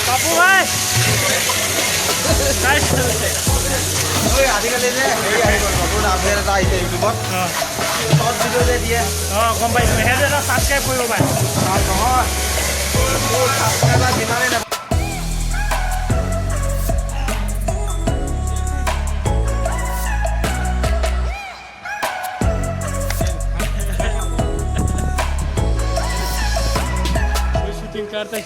बापू भाई काय আজিকালি যে হেৰি আহিব নতুন আপডেট এটা আহিছে ইউটিউবত শ্বৰ্ট ভিডিঅ' যে দিয়ে গম পাইছোঁ সেইটো এটা ছাবস্ক্ৰাইব কৰিব পাৰে নহয় মোৰ ছাবস্ক্ৰাইবাৰ যিমানেই নাপায় शूटिंग करता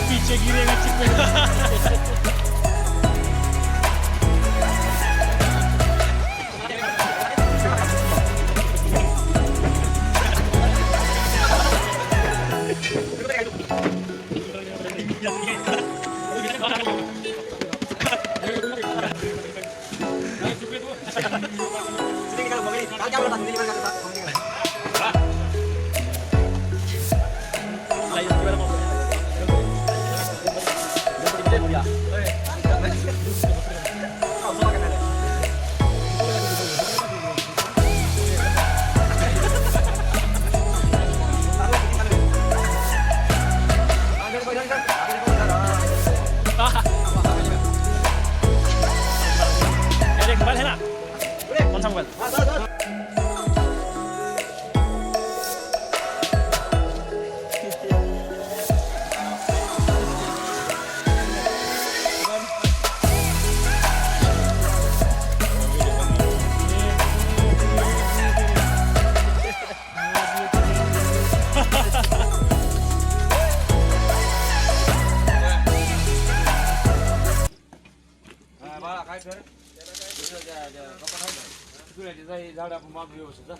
पीछे गिरेगा चिपकेगा kembali na. Konsam kembali. झाड आपण माग व्यवस्थित